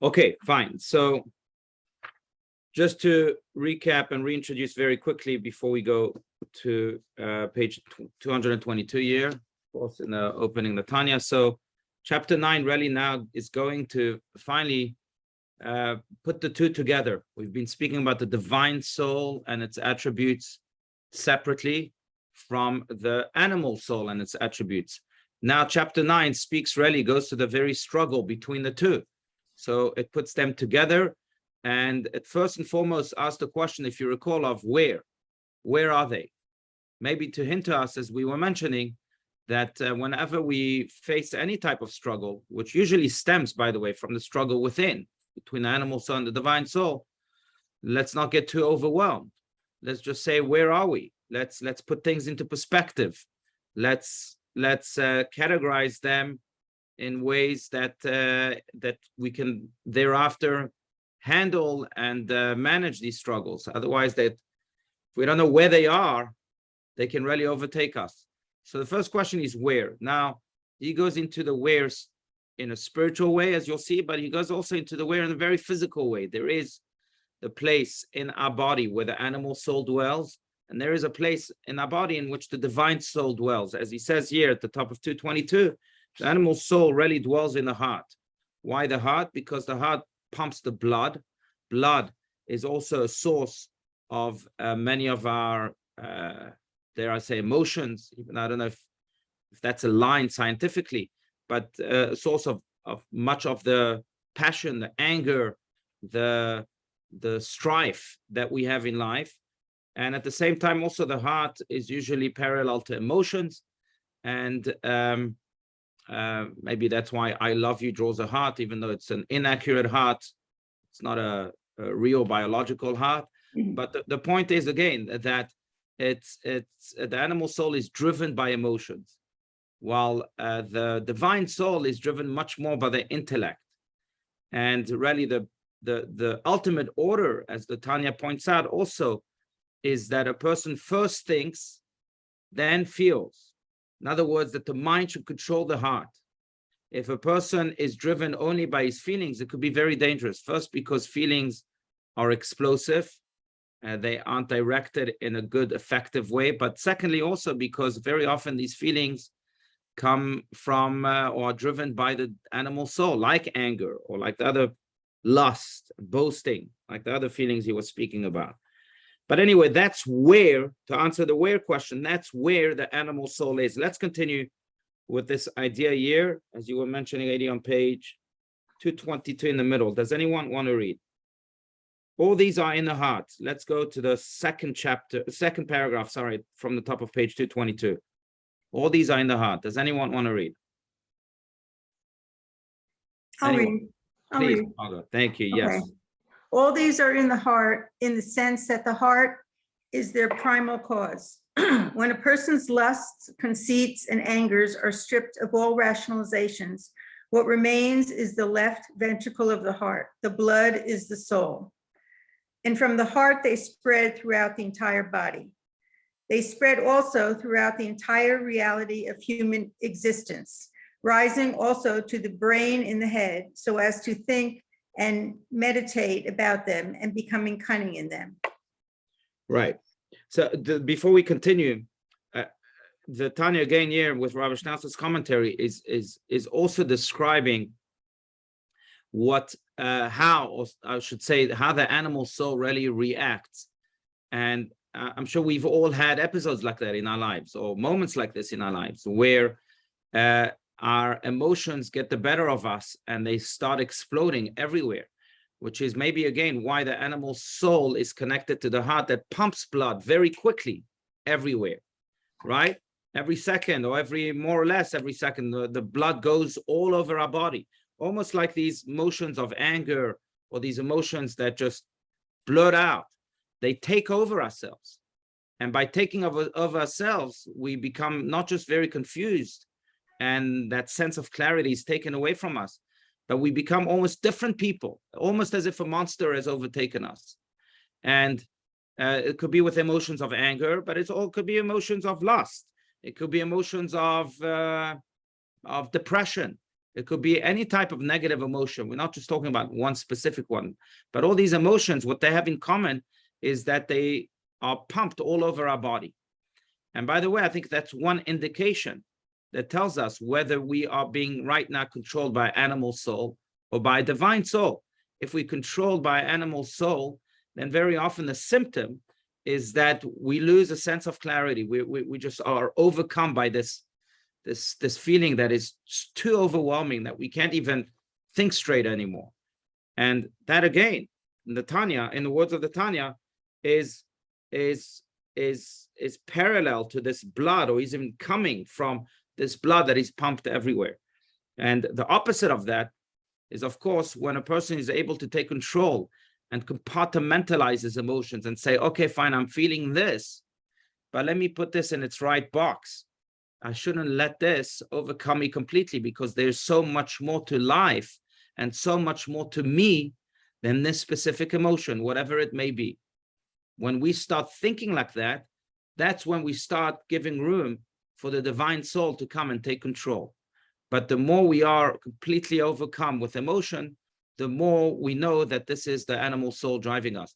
Okay, fine. So just to recap and reintroduce very quickly before we go to page 222 here, of course, in the opening the Tanya. So chapter 9 really now is going to finally put the two together. We've been speaking about the divine soul and its attributes separately from the animal soul and its attributes. Now chapter 9 goes to the very struggle between the two. So it puts them together, and it first and foremost asks the question, if you recall, of where are they? Maybe to hint to us, as we were mentioning, that whenever we face any type of struggle, which usually stems, by the way, from the struggle within, between the animal soul and the divine soul, let's not get too overwhelmed. Let's just say, where are we? Let's put things into perspective. Let's categorize them in ways that that we can thereafter handle and manage these struggles. Otherwise, that if we don't know where they are, they can really overtake us. So the first question is where. Now he goes into the wheres in a spiritual way, as you'll see, but he goes also into the where in a very physical way. There is the place in our body where the animal soul dwells, and there is a place in our body in which the divine soul dwells. As he says here at the top of 222, the animal soul really dwells in the heart. Why the heart? Because the heart pumps the blood. Blood is also a source of many of our, dare I say, emotions. Even I don't know if that's a line scientifically, but a source of much of the passion, the anger, the strife that we have in life. And at the same time, also the heart is usually parallel to emotions. And maybe that's why I love you draws a heart, even though it's an inaccurate heart. It's not a real biological heart. But the point is, again, that it's the animal soul is driven by emotions, while the divine soul is driven much more by the intellect. And really the ultimate order, as the Tanya points out also, is that a person first thinks, then feels. In other words, that the mind should control the heart. If a person is driven only by his feelings, it could be very dangerous. First, because feelings are explosive. They aren't directed in a good, effective way. But secondly, also because very often these feelings come from or are driven by the animal soul, like anger or like the other lust, boasting, like the other feelings he was speaking about. But anyway, that's where, to answer the where question, that's where the animal soul is. Let's continue with this idea here, as you were mentioning, Adi, on page 222 in the middle. Does anyone want to read? All these are in the heart. Let's go to the second paragraph, from the top of page 222. All these are in the heart. Does anyone want to read? I'll read. Please, Margaret. Thank you. Okay. Yes. All these are in the heart in the sense that the heart is their primal cause. When a person's lusts, conceits, and angers are stripped of all rationalizations, what remains is the left ventricle of the heart. The blood is the soul. And from the heart, they spread throughout the entire body. They spread also throughout the entire reality of human existence, rising also to the brain in the head, so as to think and meditate about them and becoming cunning in them. Right. So before we continue, the Tanya again here with Rabbi Schnauzer's commentary is also describing how, or I should say, how the animal soul really reacts. And I'm sure we've all had episodes like that in our lives, or moments like this in our lives, where our emotions get the better of us and they start exploding everywhere, which is maybe again why the animal soul is connected to the heart that pumps blood very quickly everywhere, right? Every second, or more or less every second, the blood goes all over our body, almost like these emotions of anger or these emotions that just blurt out. They take over ourselves. And by taking over ourselves, we become not just very confused, and that sense of clarity is taken away from us, but we become almost different people, almost as if a monster has overtaken us. And it could be with emotions of anger, but it could be emotions of lust. It could be emotions of depression. It could be any type of negative emotion. We're not just talking about one specific one, but all these emotions, what they have in common is that they are pumped all over our body. And by the way, I think that's one indication that tells us whether we are being right now controlled by animal soul or by divine soul. If we're controlled by animal soul, then very often the symptom is that we lose a sense of clarity. We just are overcome by this feeling that is too overwhelming that we can't even think straight anymore. And that again, in the Tanya, in the words of the Tanya, is parallel to this blood, or is even coming from this blood that is pumped everywhere. And the opposite of that is, of course, when a person is able to take control and compartmentalize his emotions and say, okay, fine, I'm feeling this, but let me put this in its right box. I shouldn't let this overcome me completely, because there's so much more to life and so much more to me than this specific emotion, whatever it may be. When we start thinking like that, that's when we start giving room for the divine soul to come and take control. But the more we are completely overcome with emotion, the more we know that this is the animal soul driving us.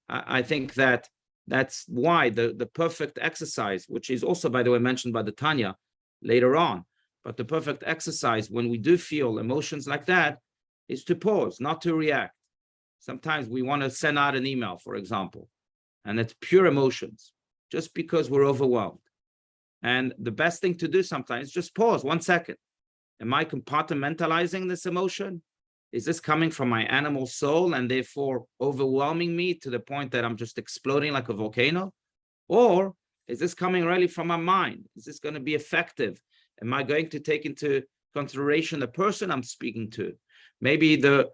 I think that that's why the perfect exercise, which is also, by the way, mentioned by the Tanya later on, but the perfect exercise when we do feel emotions like that is to pause, not to react. Sometimes we want to send out an email, for example, and it's pure emotions, just because we're overwhelmed. And the best thing to do sometimes is just pause 1 second. Am I compartmentalizing this emotion? Is this coming from my animal soul and therefore overwhelming me to the point that I'm just exploding like a volcano? Or is this coming really from my mind? Is this going to be effective? Am I going to take into consideration the person I'm speaking to? Maybe the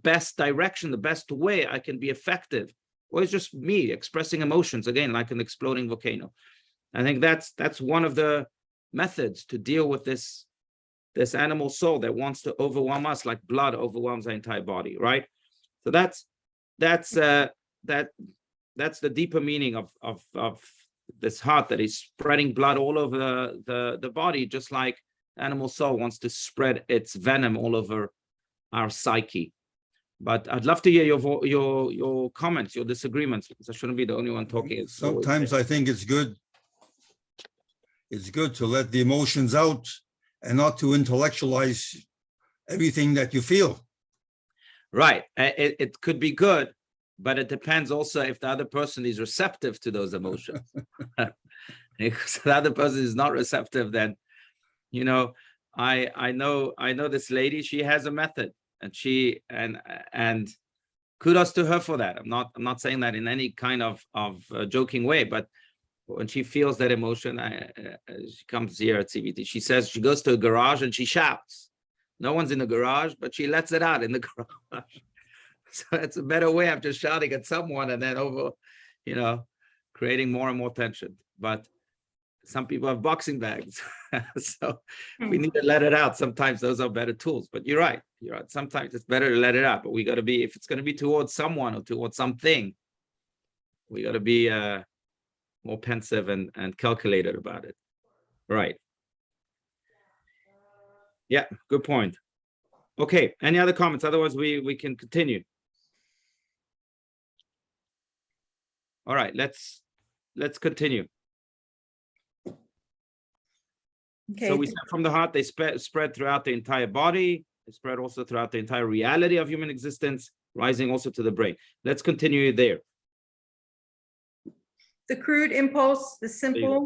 best direction, the best way I can be effective, or it's just me expressing emotions, again, like an exploding volcano. I think that's one of the methods to deal with this animal soul that wants to overwhelm us like blood overwhelms our entire body, right? So that's the deeper meaning of this heart that is spreading blood all over the body, just like animal soul wants to spread its venom all over our psyche. But I'd love to hear your comments, your disagreements, because I shouldn't be the only one talking. Sometimes I think it's good to let the emotions out and not to intellectualize everything that you feel. Right. It could be good, but it depends also if the other person is receptive to those emotions. If the other person is not receptive, then, you know, I know this lady, she has a method, and kudos to her for that. I'm not saying that in any kind of joking way, but when she feels that emotion, she comes here at CBT. She says she goes to a garage and she shouts. No one's in the garage, but she lets it out in the garage. So it's a better way of just shouting at someone and then creating more and more tension. But some people have boxing bags, so we need to let it out. Sometimes those are better tools. But you're right. Sometimes it's better to let it out. But we got to be, if it's going to be towards someone or towards something, we got to be more pensive and calculated about it. Right. Yeah, good point. Okay, any other comments? Otherwise, we can continue. All right, let's continue. Okay. So we said from the heart, they spread throughout the entire body. They spread also throughout the entire reality of human existence, rising also to the brain. Let's continue there. The crude impulse, the simple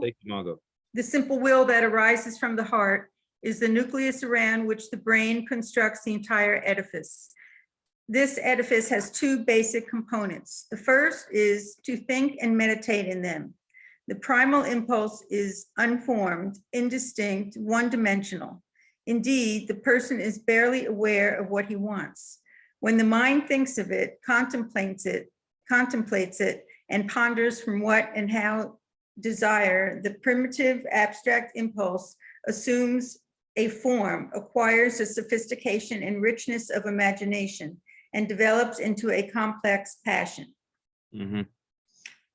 will that arises from the heart is the nucleus around which the brain constructs the entire edifice. This edifice has two basic components. The first is to think and meditate in them. The primal impulse is unformed, indistinct, one-dimensional. Indeed, the person is barely aware of what he wants. When the mind thinks of it, contemplates it, and ponders from what and how desire, the primitive abstract impulse assumes a form, acquires a sophistication and richness of imagination, and develops into a complex passion. Mm-hmm.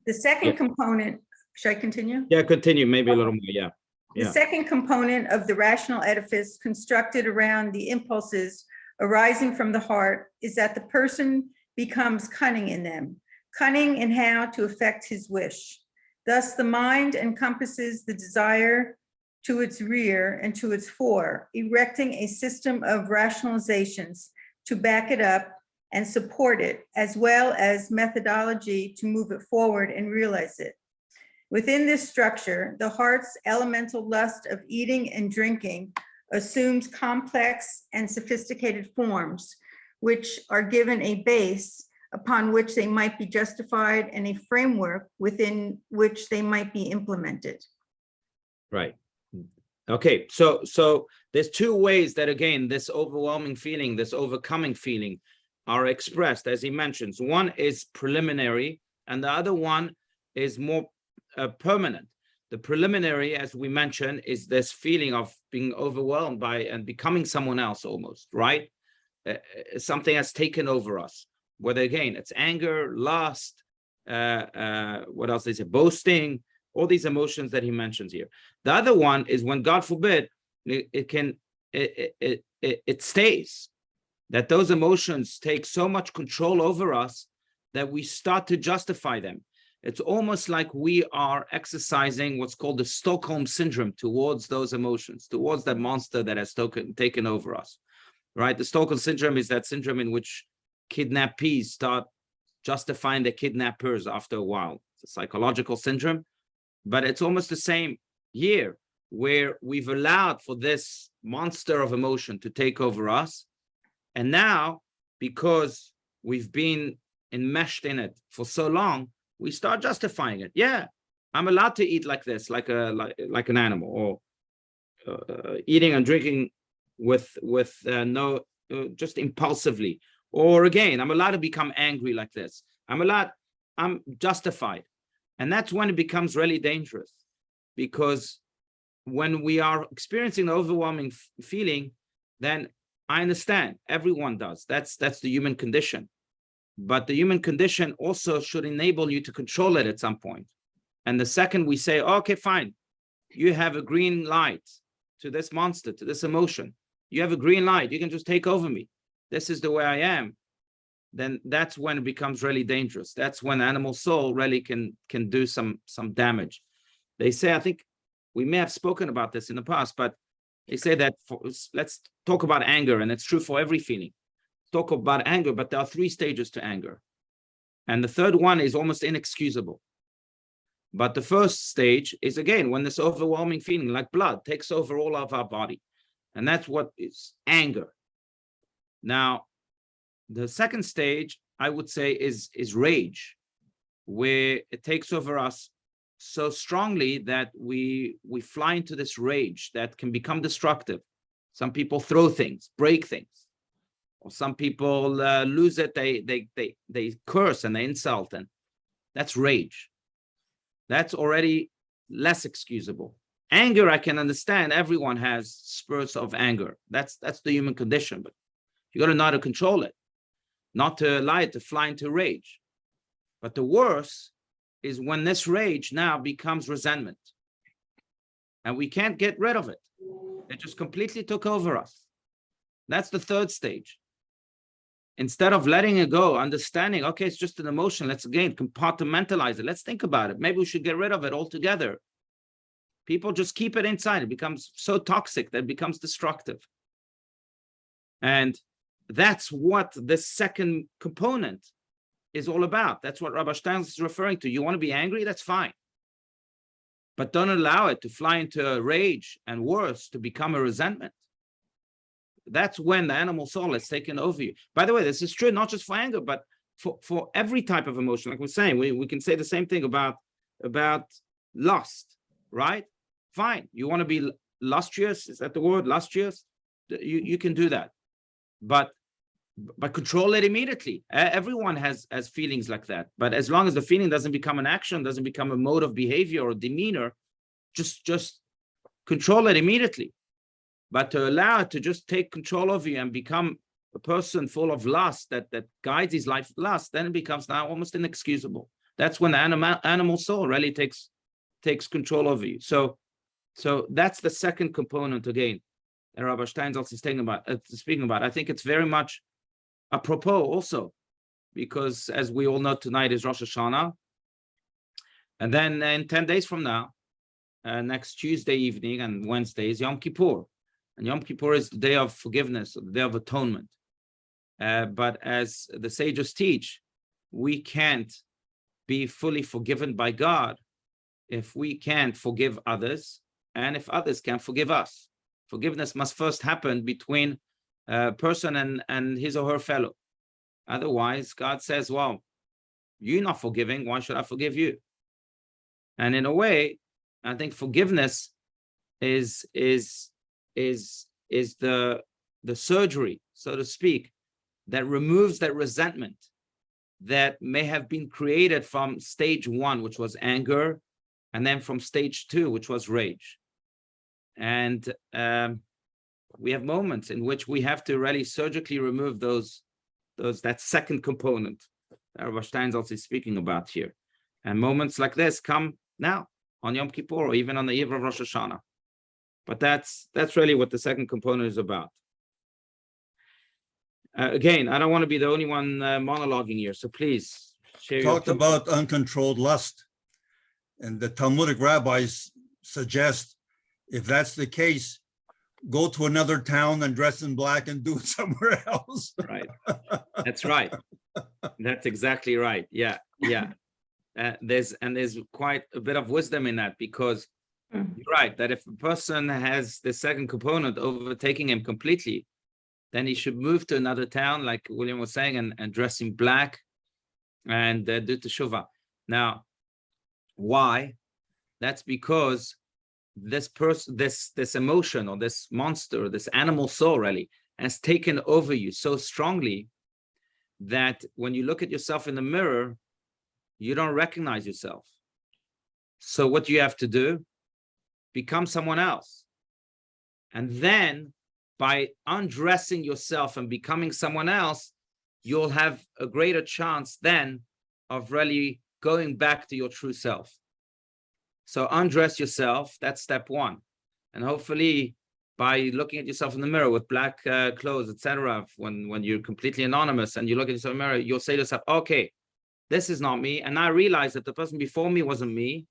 The second component, should I continue? Yeah, continue, maybe a little more, yeah. The Yeah. second component of the rational edifice constructed around the impulses arising from the heart is that the person becomes cunning in them, cunning in how to effect his wish. Thus, the mind encompasses the desire to its rear and to its fore, erecting a system of rationalizations to back it up and support it, as well as methodology to move it forward and realize it. Within this structure, the heart's elemental lust of eating and drinking assumes complex and sophisticated forms, which are given a base upon which they might be justified and a framework within which they might be implemented. Right. Okay, so there's two ways that, again, this overwhelming feeling, this overcoming feeling are expressed, as he mentions. One is preliminary, and the other one is more permanent. The preliminary, as we mentioned, is this feeling of being overwhelmed by and becoming someone else almost, right? Something has taken over us, whether, again, it's anger, lust, what else is it, boasting, all these emotions that he mentions here. The other one is when, God forbid, it stays, that those emotions take so much control over us that we start to justify them. It's almost like we are exercising what's called the Stockholm syndrome towards those emotions, towards that monster that has taken over us, right? The Stockholm syndrome is that syndrome in which kidnappees start justifying the kidnappers after a while. It's a psychological syndrome, but it's almost the same here, where we've allowed for this monster of emotion to take over us. And now, because we've been enmeshed in it for so long, we start justifying it. Yeah, I'm allowed to eat like this, like an animal, or eating and drinking with just impulsively. Or again, I'm allowed to become angry like this. I'm justified. And that's when it becomes really dangerous, because when we are experiencing the overwhelming feeling, then I understand, everyone does. That's the human condition. But the human condition also should enable you to control it at some point. And the second we say, okay, fine, you have a green light to this monster, to this emotion. You have a green light, you can just take over me. This is the way I am. Then that's when it becomes really dangerous. That's when animal soul really can do some damage. They say, I think we may have spoken about this in the past, but they say that let's talk about anger, and it's true for every feeling. Talk about anger, but there are 3 stages to anger. And the third one is almost inexcusable. But the first stage is, again, when this overwhelming feeling like blood takes over all of our body. And that's what is anger. Now, the second stage, I would say, is rage, where it takes over us so strongly that we fly into this rage that can become destructive. Some people throw things, break things. Or some people lose it, they curse and they insult, and that's rage. That's already less excusable. Anger, I can understand. Everyone has spurts of anger. That's the human condition, but you got to know how to control it, not to allow it to fly into rage. But the worst is when this rage now becomes resentment, and we can't get rid of it. It just completely took over us. That's the third stage. Instead of letting it go, understanding, okay, it's just an emotion. Let's, again, compartmentalize it. Let's think about it. Maybe we should get rid of it altogether. People just keep it inside. It becomes so toxic that it becomes destructive. And that's what the second component is all about. That's what Rabbi Stein is referring to. You want to be angry? That's fine. But don't allow it to fly into a rage, and worse, to become a resentment. That's when the animal soul has taken over you. By the way, this is true not just for anger, but for every type of emotion. Like we're saying, we can say the same thing about lust, right? Fine. You want to be lustrous? Is that the word? Lustrous? You can do that. But control it immediately. Everyone has feelings like that. But as long as the feeling doesn't become an action, doesn't become a mode of behavior or demeanor, just control it immediately. But to allow it to just take control of you and become a person full of lust that guides his life with lust, then it becomes now almost inexcusable. That's when the animal soul really takes control over you. So So that's the second component again that Rabbi Steinsaltz is speaking about. I think it's very much apropos also, because as we all know, tonight is Rosh Hashanah. And then in 10 days from now, next Tuesday evening and Wednesday is Yom Kippur. And Yom Kippur is the day of forgiveness, the day of atonement. But as the sages teach, we can't be fully forgiven by God if we can't forgive others, and if others can't forgive us. Forgiveness must first happen between a person and his or her fellow. Otherwise, God says, well, you're not forgiving, why should I forgive you? And in a way, I think forgiveness is the surgery, so to speak, that removes that resentment that may have been created from stage one, which was anger, and then from stage two, which was rage. And we have moments in which we have to really surgically remove that second component that Rabbi Steinsaltz is speaking about here. And moments like this come now on Yom Kippur, or even on the eve of Rosh Hashanah. But that's really what the second component is about. Again, I don't want to be the only one monologuing here, so please share your Talked thoughts. about uncontrolled lust. And the Talmudic rabbis suggest, if that's the case, go to another town and dress in black and do it somewhere else. Right. That's right. That's exactly right. Yeah. There's quite a bit of wisdom in that, because you're right, that if a person has the second component overtaking him completely, then he should move to another town, like William was saying, and dress in black and do teshuvah. Now, why? That's because this person, this emotion, or this monster, this animal soul really has taken over you so strongly that when you look at yourself in the mirror, you don't recognize yourself. So what you have to do, become someone else. And then by undressing yourself and becoming someone else, you'll have a greater chance then of really going back to your true self. So undress yourself, that's step one. And hopefully by looking at yourself in the mirror with black clothes, etc., when you're completely anonymous and you look at yourself in the mirror, you'll say to yourself, okay, this is not me. And I realize that the person before me wasn't me.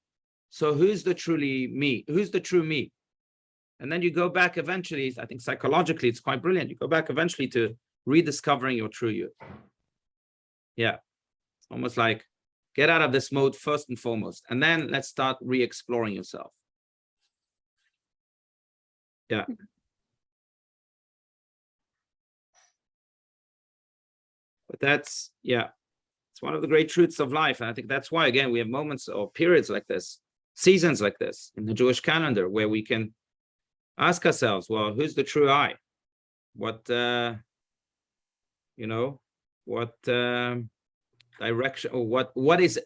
So who's the truly me? Who's the true me? And then you go back eventually, I think psychologically, it's quite brilliant. You go back eventually to rediscovering your true you. Yeah, it's almost like get out of this mode first and foremost, and then let's start re-exploring yourself. Yeah. But that's, yeah, it's one of the great truths of life. And I think that's why, again, we have moments or periods like this, seasons like this in the Jewish calendar, where we can ask ourselves, well, who's the true I? What, what direction, or what is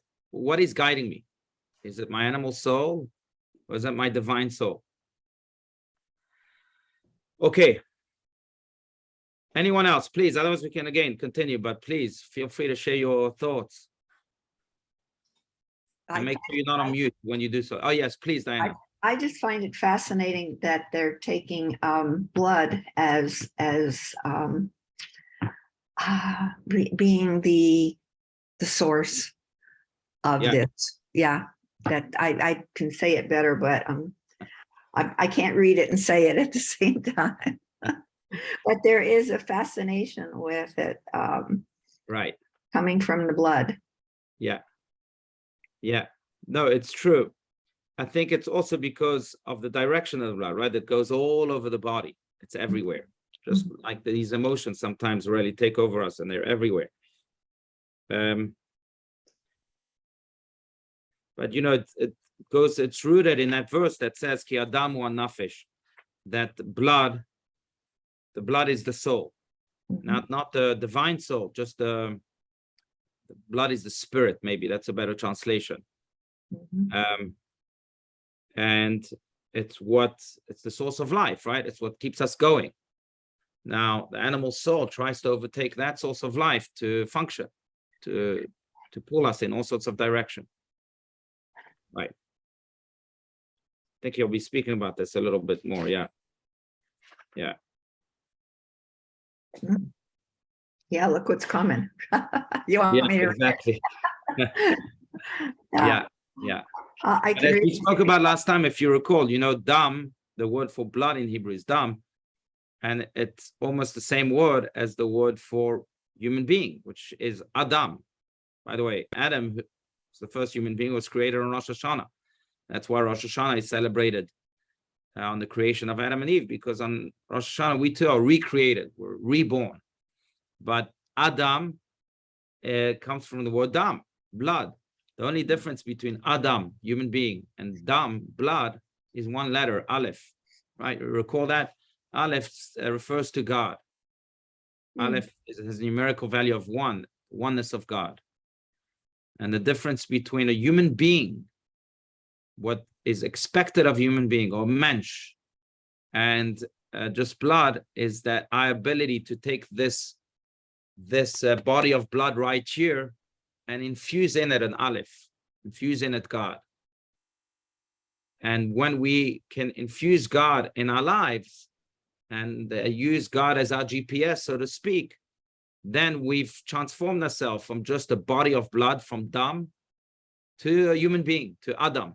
guiding me? Is it my animal soul, or is it my divine soul? Okay. Anyone else, please? Otherwise, we can again continue, but please feel free to share your thoughts. And make sure you're not on mute when you do so. Oh, yes, please, Diana. I just find it fascinating that they're taking blood as being the source of this. Yeah, that I can say it better, but I can't read it and say it at the same time. But there is a fascination with it, Right, coming from the blood. Yeah. No, it's true. I think it's also because of the direction of the blood, right? It goes all over the body. It's everywhere. Just like these emotions sometimes really take over us, and they're everywhere. But it's rooted in that verse that says, Ki Adamu Nafesh, that the blood is the soul, not the divine soul, just the blood is the spirit, maybe that's a better translation. And it's the source of life, right? It's what keeps us going. Now, the animal soul tries to overtake that source of life to function, to pull us in all sorts of direction. Right. think he'll be speaking about this a little bit more. Yeah. Yeah, look what's coming. You want Yeah, me to? exactly. Yeah, Yeah. I But can as we read. spoke about last time, if you recall, dam, the word for blood in Hebrew is dam, and it's almost the same word as the word for human being, which is Adam. By the way, Adam, who was the first human being, was created on Rosh Hashanah. That's why Rosh Hashanah is celebrated on the creation of Adam and Eve, because on Rosh Hashanah, we too are recreated, we're reborn. But Adam comes from the word dam, blood. The only difference between Adam, human being, and dam, blood, is one letter, Aleph, right? Recall that? Aleph refers to God. Aleph has a numerical value of one, oneness of God. And the difference between a human being, what is expected of human being, or mensch, and just blood, is that our ability to take this body of blood right here and infuse in it an Aleph, infuse in it God. And when we can infuse God in our lives and use God as our GPS, so to speak, then we've transformed ourselves from just a body of blood, from Dam, to a human being, to Adam.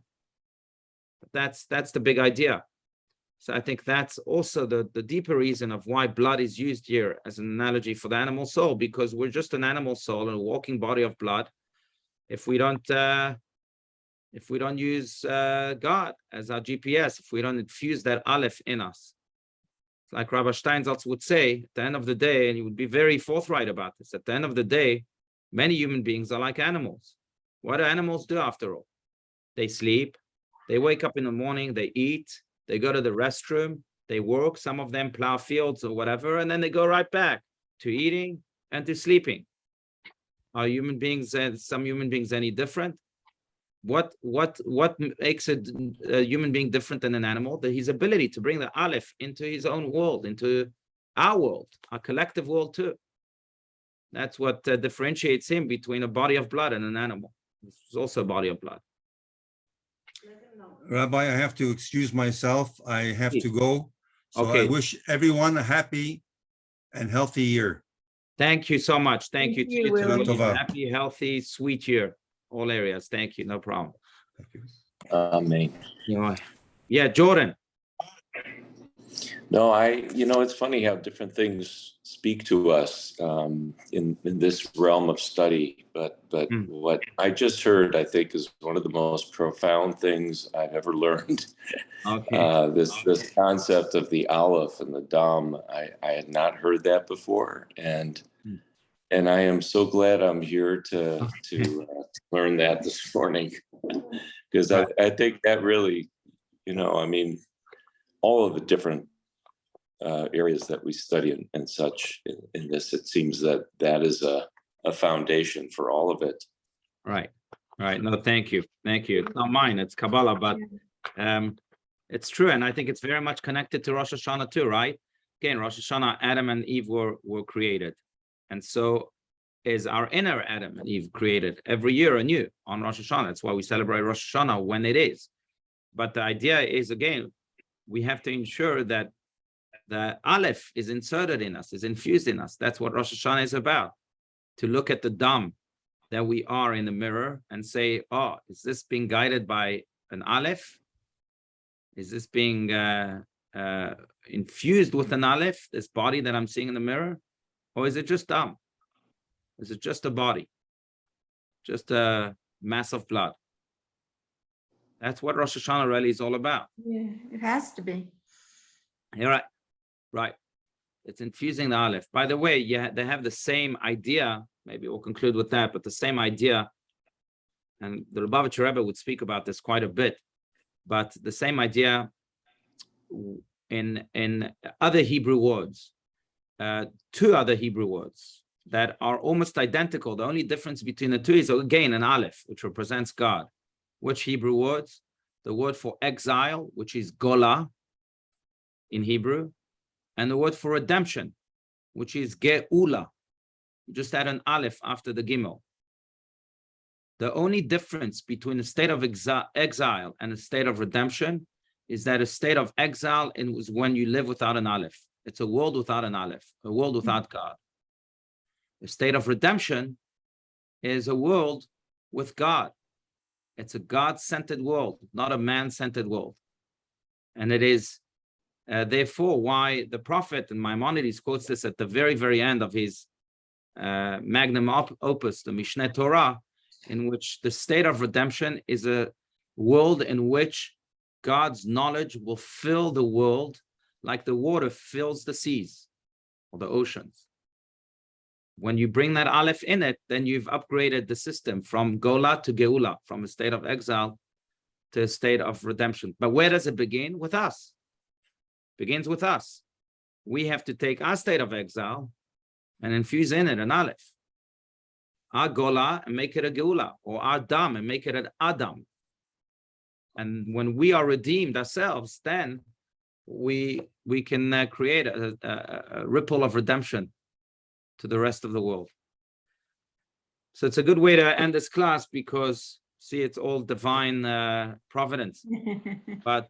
That's the big idea. So I think that's also the deeper reason of why blood is used here as an analogy for the animal soul, because we're just an animal soul in a walking body of blood. If we don't use God as our GPS, if we don't infuse that Aleph in us, like Rabbi Steinsaltz would say, at the end of the day, and he would be very forthright about this, at the end of the day, many human beings are like animals. What do animals do after all? They sleep, they wake up in the morning, they eat, they go to the restroom, they work, some of them plow fields or whatever, and then they go right back to eating and to sleeping. Are human beings, some human beings, any different? What makes a human being different than an animal? That his ability to bring the Aleph into his own world, into our world, our collective world too. That's what differentiates him between a body of blood and an animal. This is also a body of blood. Rabbi, I have to excuse myself. I have to go. So I Okay. wish everyone a happy and healthy year. Thank you so much. Thank you. Thank you, To Willie. you. Tova. Happy, healthy, sweet year. All areas. Thank you. No problem. Thank you. Amen. Yeah, Jordan. No, it's funny how different things speak to us in this realm of study. But what I just heard, I think, is one of the most profound things I've ever learned. Okay. This concept of the Aleph and the Dam, I had not heard that before, and I am so glad I'm here to learn that this morning, because I think that really, all of the different areas that we study and such in this, it seems that is a foundation for all of it. Right. No, thank you. It's not mine, it's Kabbalah, but it's true. And I think it's very much connected to Rosh Hashanah too, right? Again, Rosh Hashanah, Adam and Eve were created. And so is our inner Adam and Eve created every year anew on Rosh Hashanah. That's why we celebrate Rosh Hashanah when it is. But the idea is, again, we have to ensure that the Aleph is inserted in us, is infused in us. That's what Rosh Hashanah is about. To look at the Dam that we are in the mirror and say, oh, is this being guided by an Aleph? Is this being infused with an Aleph, this body that I'm seeing in the mirror? Or is it just Dam? Is it just a body? Just a mass of blood? That's what Rosh Hashanah really is all about. Yeah, it has to be. You're right. It's infusing the Aleph. By the way, yeah, they have the same idea. Maybe we'll conclude with that, but the same idea, and the Lubavitcher Rebbe would speak about this quite a bit, but the same idea in other Hebrew words, two other Hebrew words that are almost identical. The only difference between the two is, again, an Aleph, which represents God. Which Hebrew words? The word for exile, which is Gola in Hebrew, and the word for redemption, which is Geula. You just add an Aleph after the Gimel. The only difference between a state of exile and a state of redemption is that a state of exile is when you live without an Aleph. It's a world without an Aleph, a world without God. A state of redemption is a world with God. It's a God-centered world, not a man-centered world. And it is therefore why the prophet, and Maimonides quotes this at the very, very end of his magnum opus, the Mishneh Torah, in which the state of redemption is a world in which God's knowledge will fill the world like the water fills the seas or the oceans. When you bring that Aleph in it, then you've upgraded the system from Gola to Geula, from a state of exile to a state of redemption. But where does it begin? With us. It begins with us. We have to take our state of exile and infuse in it an Aleph. Our Gola and make it a Geula, or our Dam and make it an Adam. And when we are redeemed ourselves, then we can create a ripple of redemption to the rest of the world. So it's a good way to end this class because, see, it's all divine providence. But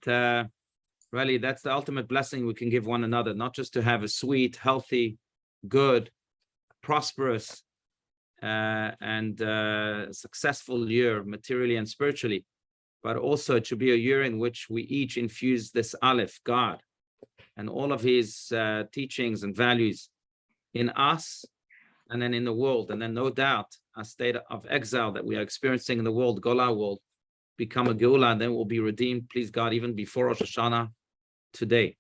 really, that's the ultimate blessing we can give one another, not just to have a sweet, healthy, good, prosperous, and successful year materially and spiritually, but also it should be a year in which we each infuse this Aleph, God, and all of his teachings and values in us and then in the world. And then no doubt a state of exile that we are experiencing in the world, Gola, will become a Geula, and then we'll be redeemed, please God, even before Rosh Hashanah today.